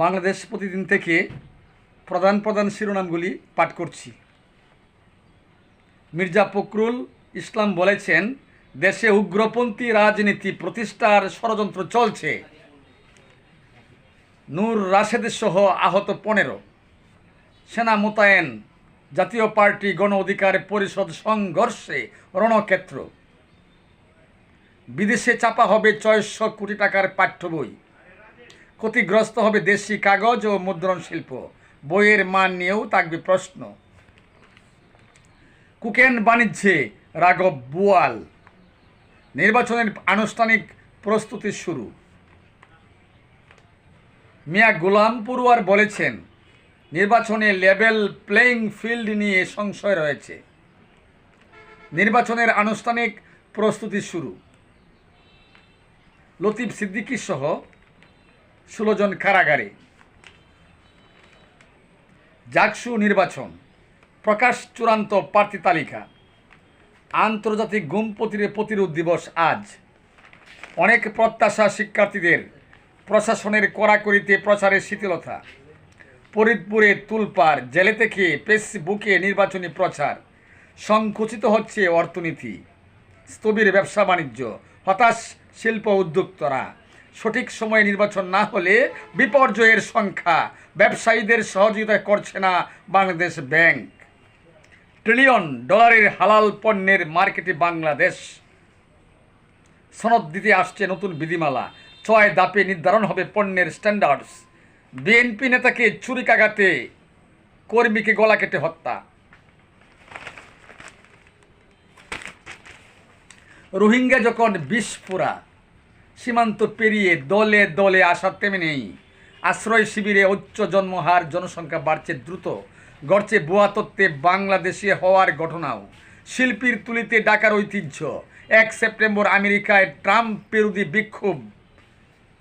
বাংলাদেশ প্রতিদিন থেকে প্রধান প্রধান শিরোনামগুলি পাঠ করছি। মির্জা ফখরুল ইসলাম বলেছেন, দেশে উগ্রপন্থী রাজনীতি প্রতিষ্ঠার ষড়যন্ত্র চলছে। নূর রাশেদ সহ আহত 15। সেনা মোতায়েন, জাতীয় পার্টি গণ অধিকার পরিষদ সংঘর্ষে রণক্ষেত্র। বিদেশে চাপা হবে 600 কোটি টাকার পাঠ্য বই। ক্ষতিগ্রস্ত হবে দেশি কাগজ ও মুদ্রণ শিল্প। বইয়ের মান নিয়েও থাকবে প্রশ্ন। কোকেন বাণিজ্যে রাঘব বোয়াল। নির্বাচনের আনুষ্ঠানিক প্রস্তুতি শুরু। মিয়া গোলাম পড়ুয়ার বলেছেন, নির্বাচনে লেভেল প্লেইং ফিল্ড নিয়ে সংশয় রয়েছে। নির্বাচনের আনুষ্ঠানিক প্রস্তুতি শুরু। লতিফ সিদ্দিকী সহ 16 জন কারাগারে। জাকসু নির্বাচন প্রকাশ চূড়ান্ত প্রার্থী তালিকা। আন্তর্জাতিক গুম প্রতিরোধ দিবস আজ। অনেক প্রত্যাশা শিক্ষার্থীদের। প্রশাসনের কড়াকড়িতে প্রচারে শিথিলতা। ফরিদপুরে তুলপাড়, জেলে থেকে ফেসবুকে নির্বাচনী প্রচার। সংকুচিত হচ্ছে অর্থনীতি। স্থবির ব্যবসা বাণিজ্য। হতাশ শিল্প উদ্যোক্তারা। সঠিক সময়ে নির্বাচন না হলে বিপর্যয়ের সংখ্যা। ব্যবসায়ীদের সহযোগিতা করছে না বাংলাদেশ ব্যাংক। ট্রিলিয়ন ডলারের হালাল পণ্যের মার্কেটে বাংলাদেশ। সনদ দিতে আসছে নতুন বিধিমালা। 6 ধাপে নির্ধারণ হবে পণ্যের স্ট্যান্ডার্ডস। বিএনপি নেতাকে ছুরিকাঘাতে কর্মীকে গলা কেটে হত্যা। রোহিঙ্গা যখন বিস্ফোরা, সীমান্ত পেরিয়ে দলে দলে আসা তেমনি নেই। আশ্রয় শিবিরে উচ্চ জন্মহার, জনসংখ্যা বাড়ছে দ্রুত। গড়ছে ভুয়া তত্ত্বে বাংলাদেশে হওয়ার ঘটনাও। শিল্পীর তুলিতে ডাকার ঐতিহ্য। 1 সেপ্টেম্বর আমেরিকায় ট্রাম্প বিরোধী বিক্ষোভ।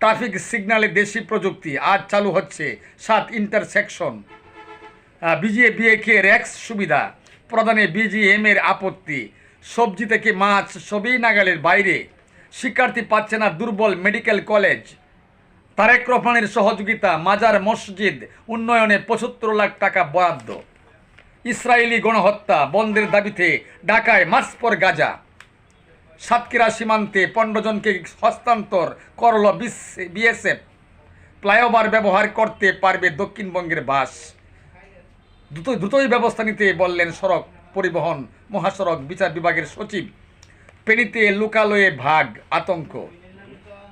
ট্রাফিক সিগন্যালে দেশি প্রযুক্তি। আজ চালু হচ্ছে 7 ইন্টারসেকশন। বিজিএবিএকে র্যাক্স সুবিধা প্রদানে বিজিএমের আপত্তি। সবজি থেকে মাছ সবই নাগালের বাইরে। শিক্ষার্থী পাচ্ছে না দুর্বল মেডিকেল কলেজ। তারেক রহমানের সহযোগিতা। মাজার মসজিদ উন্নয়নে 75 লাখ টাকা বরাদ্দ। ইসরায়েলি গণহত্যা বন্ধের দাবিতে ঢাকায় মার্চ পর গাজা। সাতক্ষীরা সীমান্তে 15 জনকে হস্তান্তর করল বিএসএফ। ফ্লাইওভার ব্যবহার করতে পারবে দক্ষিণবঙ্গের বাস। দ্রুতই ব্যবস্থা নিতে বললেন সড়ক পরিবহন মহাসড়ক বিচার বিভাগের সচিব। ফেনীতে লোকালয়ে ভাগ আতঙ্ক।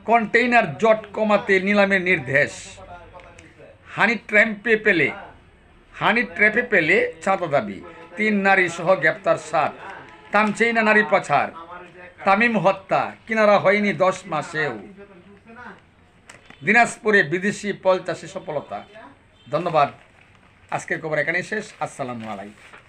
কন্টেইনার জট কমাতে নিলামের নির্দেশ। হানি ট্র্যাপে পেলে চাঁদা দাবি। 3 নারী সহ গ্রেপ্তার 7। থামছেই না নারী পাচার। তামিম হত্যা কিনারা হয়নি 10 মাসেও। দিনাজপুরে বিদেশি ফল চাষে সফলতা। ধন্যবাদ। আজকের খবর এখানেই শেষ। আসসালামু আলাইকুম।